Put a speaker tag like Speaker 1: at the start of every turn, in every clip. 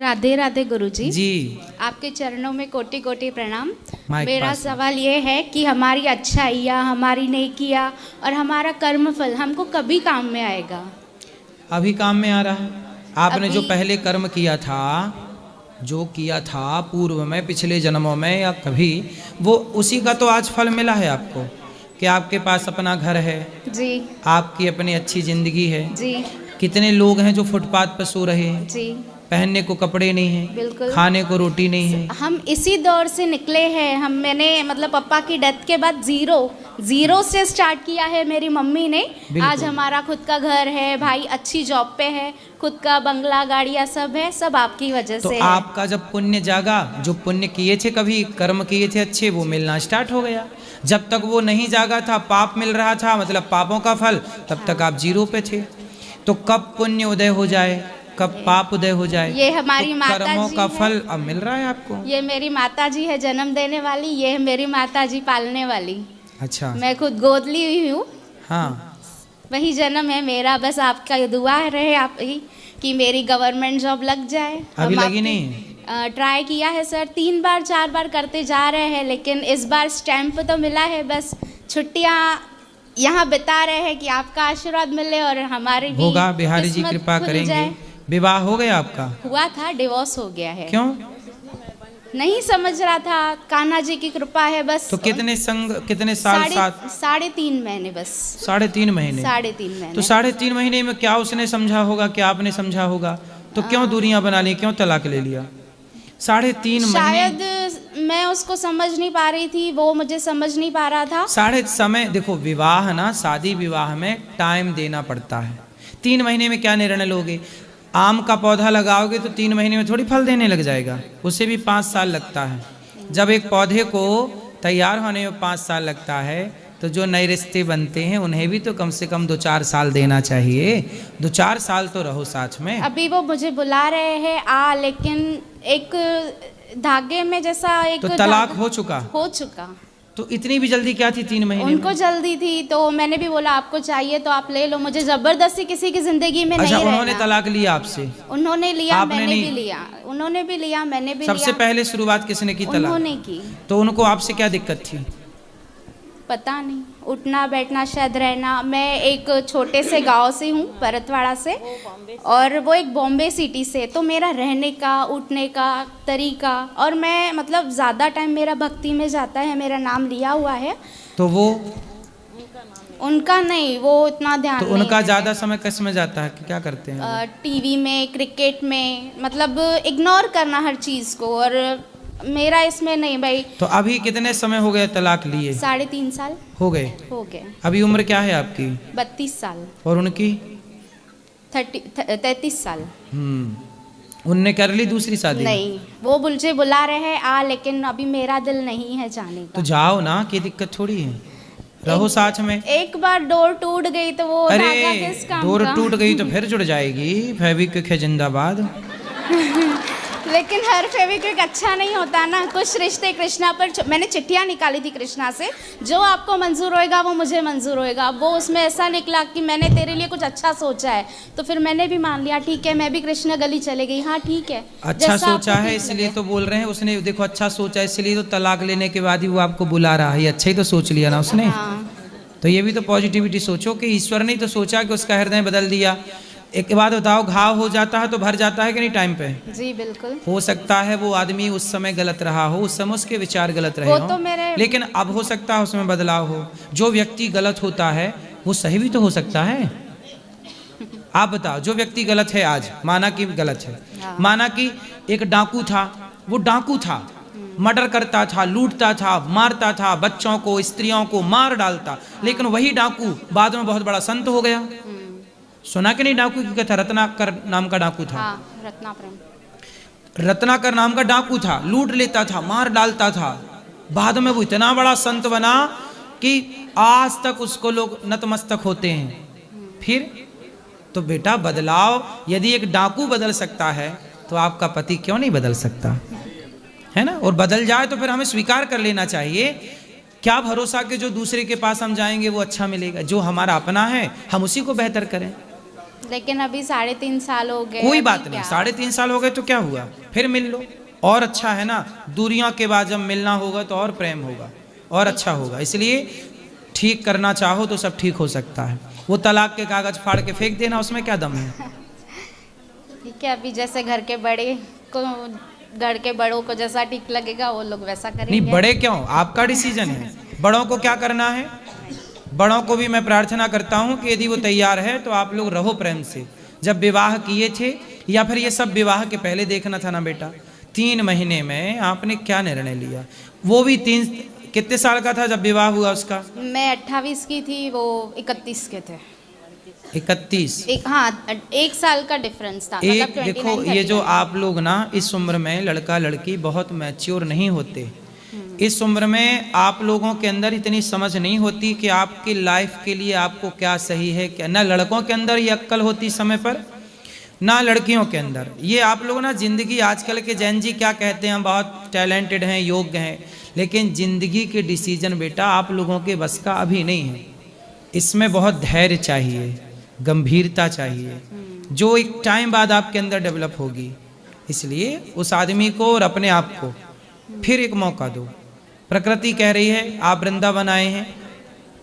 Speaker 1: राधे राधे गुरुजी
Speaker 2: जी।
Speaker 1: आपके चरणों में कोटि कोटि प्रणाम।
Speaker 2: माइक
Speaker 1: मेरा
Speaker 2: पास है।
Speaker 1: सवाल ये है कि हमारी अच्छाइयाँ, हमारी नेकियाँ और हमारा कर्म फल हमको कभी काम में आएगा?
Speaker 2: अभी काम में आ रहा है। आपने जो
Speaker 1: अभी
Speaker 2: पहले कर्म किया था, जो किया था पूर्व में, पिछले जन्मों में या कभी, वो उसी का तो आज फल मिला है आपको कि आपके पास अपना घर है,
Speaker 1: जी
Speaker 2: आपकी अपनी अच्छी जिंदगी है।
Speaker 1: जी
Speaker 2: कितने लोग हैं जो फुटपाथ पर सो रहे हैं,
Speaker 1: जी
Speaker 2: पहनने को कपड़े नहीं हैं,
Speaker 1: बिल्कुल।
Speaker 2: खाने को रोटी नहीं है।
Speaker 1: हम इसी दौर से निकले हैं। मैंने मतलब पापा की डेथ के बाद जीरो से स्टार्ट किया है मेरी मम्मी ने। आज हमारा खुद का घर है, भाई अच्छी जॉब पे है, खुद का बंगला गाड़ियाँ सब है, सब आपकी वजह
Speaker 2: तो
Speaker 1: से
Speaker 2: आपका जब पुण्य जागा, जो पुण्य किए थे, कभी कर्म किए थे अच्छे, वो मिलना स्टार्ट हो गया। जब तक वो नहीं जागा था, पाप मिल रहा था, मतलब पापों का फल, तब तक आप जीरो पे थे। तो कब पुण्य उदय हो जाए, कब पाप उदय हो जाए,
Speaker 1: ये हमारी
Speaker 2: तो
Speaker 1: माता
Speaker 2: कर्मों
Speaker 1: जी
Speaker 2: का
Speaker 1: है।
Speaker 2: फल अब मिल रहा है आपको।
Speaker 1: ये मेरी माता जी है जन्म देने वाली, ये है मेरी माता जी पालने वाली।
Speaker 2: अच्छा।
Speaker 1: मैं खुद गोद ली हुई हूँ।
Speaker 2: हाँ।
Speaker 1: वही जन्म है मेरा। बस आपका दुआ रहे आप ही कि मेरी गवर्नमेंट जॉब लग जाए।
Speaker 2: अभी लगी नहीं?
Speaker 1: ट्राई किया है सर, 3 बार 4 बार करते जा रहे हैं, लेकिन इस बार स्टैंप तो मिला है। बस छुट्टियाँ यहाँ बिता रहे हैं कि आपका आशीर्वाद मिले और हमारी भी
Speaker 2: होगा, बिहारी जी
Speaker 1: किस्मत
Speaker 2: कृपा
Speaker 1: खुल
Speaker 2: करेंगे।
Speaker 1: जाए।
Speaker 2: विवाह हो गया आपका?
Speaker 1: हुआ था, डिवोर्स हो गया है।
Speaker 2: क्यों?
Speaker 1: नहीं समझ रहा था, कान्हा जी की कृपा है बस।
Speaker 2: तो कितने साल साथ?
Speaker 1: 3.5 महीने बस।
Speaker 2: 3.5 महीने?
Speaker 1: 3.5 महीने।
Speaker 2: तो 3.5 महीने में क्या उसने समझा होगा, क्या आपने समझा होगा? तो क्यों दूरियां बना ली, क्यों तलाक ले लिया? 3.5 महीने।
Speaker 1: शायद मैं उसको समझ नहीं पा रही थी, वो मुझे समझ नहीं पा रहा था।
Speaker 2: समय देखो, विवाह ना, शादी विवाह में टाइम देना पड़ता है। 3 महीने में क्या निर्णय लोगे? आम का पौधा लगाओगे तो 3 महीने में थोड़ी फल देने लग जाएगा, उसे भी 5 साल लगता है। जब एक पौधे को तैयार होने में 5 साल लगता है, तो जो नए रिश्ते बनते हैं उन्हें भी तो कम से कम 2-4 साल देना चाहिए। 2-4 साल तो रहो साथ में।
Speaker 1: अभी वो मुझे बुला रहे हैं लेकिन एक धागे में जैसा एक
Speaker 2: तो तलाक हो चुका?
Speaker 1: हो चुका।
Speaker 2: तो इतनी भी जल्दी क्या थी 3 महीने
Speaker 1: उनको
Speaker 2: में?
Speaker 1: जल्दी थी, तो मैंने भी बोला आपको चाहिए तो आप ले लो, मुझे जबरदस्ती किसी की जिंदगी में
Speaker 2: अच्छा,
Speaker 1: नहीं
Speaker 2: उन्होंने
Speaker 1: रहना।
Speaker 2: तलाक लिया आपसे?
Speaker 1: उन्होंने लिया,
Speaker 2: आपने
Speaker 1: मैंने
Speaker 2: नहीं?
Speaker 1: भी लिया। उन्होंने भी लिया, मैंने भी लिया।
Speaker 2: सबसे पहले शुरुआत किसने की तलाक?
Speaker 1: उन्होंने की।
Speaker 2: तो उनको आपसे क्या दिक्कत थी?
Speaker 1: पता नहीं, उठना बैठना शायद रहना। मैं एक छोटे से गांव से हूँ, भरतवाड़ा से, और वो एक बॉम्बे सिटी से। तो मेरा रहने का, उठने का तरीका, और मैं मतलब ज़्यादा टाइम मेरा भक्ति में जाता है, मेरा नाम लिया हुआ है।
Speaker 2: तो वो
Speaker 1: उनका नहीं, वो इतना ध्यान
Speaker 2: तो
Speaker 1: नहीं
Speaker 2: उनका
Speaker 1: है।
Speaker 2: ज़्यादा समय किस में जाता है, कि क्या करते हैं?
Speaker 1: टीवी में, क्रिकेट में, मतलब इग्नोर करना हर चीज़ को। और मेरा इसमें नहीं भाई।
Speaker 2: तो अभी कितने समय हो गए तलाक लिए?
Speaker 1: 3.5 साल
Speaker 2: हो गए।
Speaker 1: हो गए।
Speaker 2: अभी उम्र क्या है आपकी?
Speaker 1: 32 साल।
Speaker 2: और उनकी?
Speaker 1: 33 साल।
Speaker 2: उनने कर ली दूसरी शादी?
Speaker 1: नहीं, वो मुझे बुला रहे हैं लेकिन अभी मेरा दिल नहीं है जाने का।
Speaker 2: तो जाओ ना, कोई दिक्कत थोड़ी है, रहो साथ में।
Speaker 1: एक बार डोर टूट गई तो वो धागा
Speaker 2: अरे
Speaker 1: किस काम
Speaker 2: डोर
Speaker 1: का?
Speaker 2: टूट गई तो फिर जुड़ जाएगी। फेविक्विक है जिंदाबाद।
Speaker 1: लेकिन हर फेविक्विक अच्छा नहीं होता ना। कुछ रिश्ते कृष्णा पर मैंने चिट्ठियाँ निकाली थी कृष्णा से, जो आपको मंजूर होएगा वो मुझे मंजूर होएगा। वो उसमें ऐसा निकला कि मैंने तेरे लिए कुछ अच्छा सोचा है, तो फिर मैंने भी मान लिया, ठीक है, मैं भी कृष्णा गली चले गई। हाँ ठीक है,
Speaker 2: अच्छा सोचा है इसलिए तो बोल रहे हैं। उसने देखो अच्छा सोचा है इसलिए तो तलाक लेने के बाद ही वो आपको बुला रहा है। अच्छा ही तो सोच लिया ना उसने।
Speaker 1: हाँ।
Speaker 2: तो ये भी तो पॉजिटिविटी सोचो कि ईश्वर ने तो सोचा कि उसका हृदय बदल दिया। एक बात बताओ, घाव हो जाता है तो भर जाता है कि नहीं टाइम पे?
Speaker 1: जी बिल्कुल।
Speaker 2: हो सकता है वो आदमी उस समय गलत रहा हो, उस समय उसके विचार गलत रहे
Speaker 1: वो
Speaker 2: हो,
Speaker 1: तो मेरे
Speaker 2: लेकिन अब हो सकता है उसमें बदलाव हो। जो व्यक्ति गलत होता है वो सही भी तो हो सकता है। आप बताओ, जो व्यक्ति गलत है आज, माना कि गलत है, माना कि एक डाकू था, वो डाकू था, मर्डर करता था, लूटता था, मारता था, बच्चों को, स्त्रियों को मार डालता, लेकिन वही डाकू बाद में बहुत बड़ा संत हो गया। सुना कि नहीं डाकू की कथा? रत्नाकर नाम का डाकू था।
Speaker 1: हाँ,
Speaker 2: रत्नाकर नाम का डाकू था, लूट लेता था, मार डालता था। बाद में वो इतना बड़ा संत बना कि आज तक उसको लोग नतमस्तक होते हैं। फिर तो बेटा बदलाव, यदि एक डाकू बदल सकता है तो आपका पति क्यों नहीं बदल सकता है ना? और बदल जाए तो फिर हमें स्वीकार कर लेना चाहिए। क्या भरोसा कि जो दूसरे के पास हम जाएंगे वो अच्छा मिलेगा? जो हमारा अपना है हम उसी को बेहतर करें।
Speaker 1: लेकिन अभी 3.5 साल हो गए।
Speaker 2: कोई
Speaker 1: अभी
Speaker 2: बात नहीं,
Speaker 1: क्या?
Speaker 2: 3.5 साल हो गए तो क्या हुआ, फिर मिल लो और अच्छा है ना। दूरियों के बाद जब मिलना होगा तो और प्रेम होगा और अच्छा होगा। इसलिए ठीक करना चाहो तो सब ठीक हो सकता है। वो तलाक के कागज फाड़ के फेंक देना, उसमें क्या दम है।
Speaker 1: ठीक है, अभी जैसे घर के बड़ों को जैसा ठीक लगेगा वो लोग वैसा करेंगे।
Speaker 2: नहीं, बड़े क्यों, आपका डिसीजन है। बड़ों को क्या करना है, बड़ों को भी मैं प्रार्थना करता हूं कि यदि वो तैयार है तो आप लोग रहो प्रेम से। जब विवाह किए थे, या फिर ये सब विवाह के पहले देखना था ना बेटा। 3 महीने में आपने क्या निर्णय लिया। वो भी कितने साल का था जब विवाह हुआ उसका।
Speaker 1: मैं 28 की थी, वो 31 के थे।
Speaker 2: 31।
Speaker 1: हाँ, 1 साल का डिफरेंस था।
Speaker 2: एक
Speaker 1: मतलब
Speaker 2: देखो
Speaker 1: 29,
Speaker 2: ये जो
Speaker 1: 39।
Speaker 2: आप लोग ना इस उम्र में लड़का लड़की बहुत मैच्योर नहीं होते। इस उम्र में आप लोगों के अंदर इतनी समझ नहीं होती कि आपकी लाइफ के लिए आपको क्या सही है क्या। ना लड़कों के अंदर ये अक्ल होती समय पर, ना लड़कियों के अंदर। ये आप लोग ना जिंदगी, आजकल के जैन जी क्या कहते हैं, बहुत टैलेंटेड हैं, योग्य हैं, लेकिन जिंदगी के डिसीजन बेटा आप लोगों के बस का अभी नहीं है। इसमें बहुत धैर्य चाहिए, गंभीरता चाहिए, जो एक टाइम बाद आपके अंदर डेवलप होगी। इसलिए उस आदमी को और अपने आप को फिर एक मौका दो। प्रकृति कह रही है, आप वृंदावन आए हैं।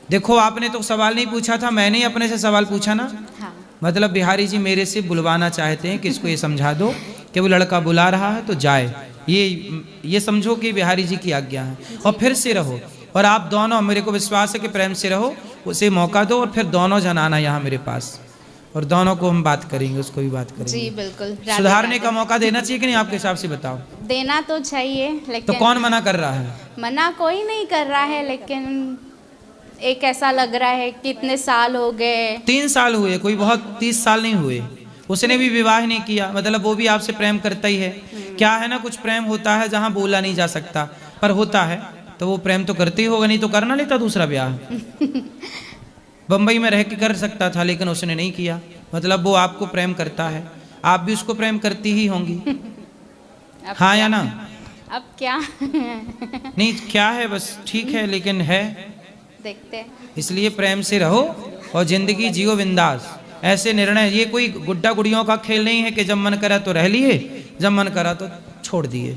Speaker 2: देखो आपने तो सवाल नहीं पूछा था, मैंने ही अपने से सवाल पूछा ना।
Speaker 1: हाँ।
Speaker 2: मतलब बिहारी जी मेरे से बुलवाना चाहते हैं कि इसको ये समझा दो कि वो लड़का बुला रहा है तो जाए। ये समझो कि बिहारी जी की आज्ञा है, और फिर से रहो। और आप दोनों, मेरे को विश्वास है कि प्रेम से रहो, उसे मौका दो, और फिर दोनों जन आना यहाँ मेरे पास, और दोनों को हम बात करेंगे, उसको भी बात करेंगे।
Speaker 1: जी बिल्कुल।
Speaker 2: सुधारने का मौका देना चाहिए कि नहीं, आपके हिसाब से बताओ।
Speaker 1: देना तो चाहिए, लेकिन
Speaker 2: तो कौन मना कर रहा है।
Speaker 1: मना कोई नहीं कर रहा है, लेकिन एक ऐसा लग रहा है कि इतने साल हो गए।
Speaker 2: 3 साल हुए, कोई बहुत 30 साल नहीं हुए। उसने भी विवाह नहीं किया, मतलब वो भी आपसे प्रेम करता ही है। क्या है ना, कुछ प्रेम होता है जहाँ बोला नहीं जा सकता, पर होता है तो वो प्रेम तो करते ही होगा, नहीं तो करना लेता दूसरा ब्याह। बम्बई में रह के कर सकता था, लेकिन उसने नहीं किया। मतलब वो आपको प्रेम करता है, आप भी उसको प्रेम करती ही होंगी। हाँ या ना।
Speaker 1: अब क्या
Speaker 2: नहीं क्या है, बस ठीक है, लेकिन है।
Speaker 1: देखते हैं।
Speaker 2: इसलिए प्रेम से रहो और जिंदगी जियो बिंदास। ऐसे निर्णय, ये कोई गुड्डा गुड़ियों का खेल नहीं है कि जब मन करा तो रह लिए, जब मन करा तो छोड़ दिए।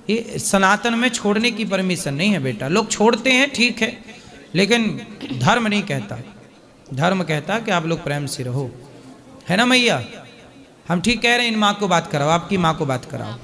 Speaker 2: ये सनातन में छोड़ने की परमिशन नहीं है बेटा। लोग छोड़ते हैं ठीक है, लेकिन धर्म नहीं कहता। धर्म कहता कि आप लोग प्रेम से रहो, है ना मैया। हम ठीक कह रहे हैं। इन माँ को बात कराओ, आपकी माँ को बात कराओ।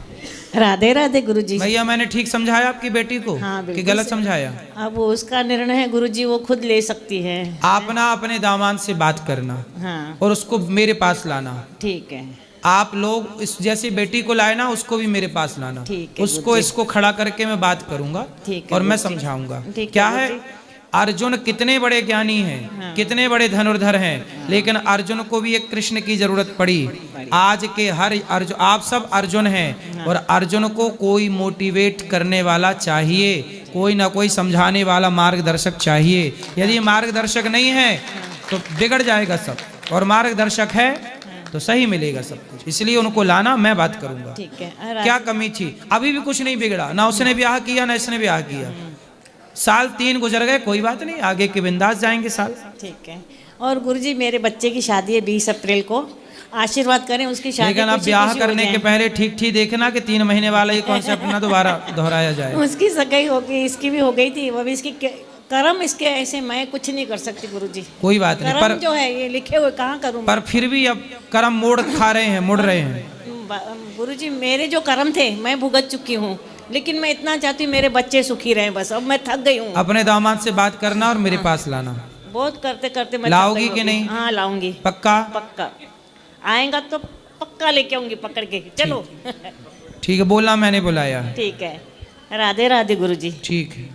Speaker 3: राधे राधे गुरुजी।
Speaker 2: भैया मैंने ठीक समझाया आपकी बेटी को।
Speaker 3: हाँ,
Speaker 2: कि
Speaker 3: बिल्कुल
Speaker 2: गलत समझाया।
Speaker 3: अब वो उसका निर्णय है गुरुजी, वो खुद ले सकती है।
Speaker 2: आप ना अपने दामाद से बात करना,
Speaker 3: हाँ
Speaker 2: और उसको मेरे पास लाना।
Speaker 3: ठीक है।
Speaker 2: आप लोग इस जैसी बेटी को लाए ना, उसको भी मेरे पास लाना।
Speaker 3: ठीक है
Speaker 2: उसको
Speaker 3: गुरुजी।
Speaker 2: इसको खड़ा करके मैं बात करूंगा,
Speaker 3: ठीक है
Speaker 2: और मैं
Speaker 3: गुरुजी।
Speaker 2: समझाऊंगा।
Speaker 3: ठीक है
Speaker 2: क्या है,
Speaker 3: गुरुजी।
Speaker 2: अर्जुन कितने बड़े ज्ञानी हैं,
Speaker 3: हाँ।
Speaker 2: कितने बड़े धनुर्धर हैं, लेकिन अर्जुन को भी एक कृष्ण की जरूरत पड़ी। आज के हर अर्जुन, आप सब अर्जुन हैं, और अर्जुन को कोई मोटिवेट करने वाला चाहिए, कोई ना कोई समझाने वाला मार्गदर्शक चाहिए। यदि मार्गदर्शक नहीं है तो बिगड़ जाएगा सब, और मार्गदर्शक है तो सही मिलेगा सब कुछ। इसलिए उनको लाना, मैं बात करूंगा।
Speaker 3: ठीक है।
Speaker 2: क्या कमी थी, अभी भी कुछ नहीं बिगड़ा, ना उसने ब्याह किया ना इसने ब्याह किया। साल 3 गुजर गए, कोई बात नहीं, आगे के बिंदास जाएंगे साल।
Speaker 3: ठीक है। और गुरुजी मेरे बच्चे की शादी है 20 अप्रैल को, आशीर्वाद करें उसकी शादी।
Speaker 2: लेकिन अब ब्याह करने के पहले ठीक ठीक देखना कि 3 महीने वाला ये कॉन्सेप्ट ना दोबारा दोहराया जाए।
Speaker 3: उसकी सगाई हो गई, इसकी भी हो गई थी। वो भी इसकी कर्म इसके ऐसे, मैं कुछ नहीं कर सकती गुरुजी।
Speaker 2: कोई बात नहीं,
Speaker 3: कर्म
Speaker 2: पर
Speaker 3: जो है ये लिखे हुए कहाँ करूँ।
Speaker 2: पर फिर भी अब कर्म मोड़ खा रहे हैं, मुड़ रहे हैं।
Speaker 3: गुरुजी मेरे जो कर्म थे मैं भुगत चुकी हूँ, लेकिन मैं इतना चाहती हूँ मेरे बच्चे सुखी रहें बस। अब मैं थक गई हूँ।
Speaker 2: अपने दामाद से बात करना और मेरे पास लाना।
Speaker 3: बहुत करते करते मैं
Speaker 2: लाओगी
Speaker 3: थक गई
Speaker 2: कि
Speaker 3: हूँ।
Speaker 2: नहीं?
Speaker 3: हाँ लाऊंगी।
Speaker 2: पक्का?
Speaker 3: पक्का आएगा तो पक्का लेके आऊंगी पकड़ के। चलो
Speaker 2: ठीक है, बोलना मैंने बुलाया।
Speaker 3: ठीक है। राधे राधे गुरुजी।
Speaker 2: ठीक है।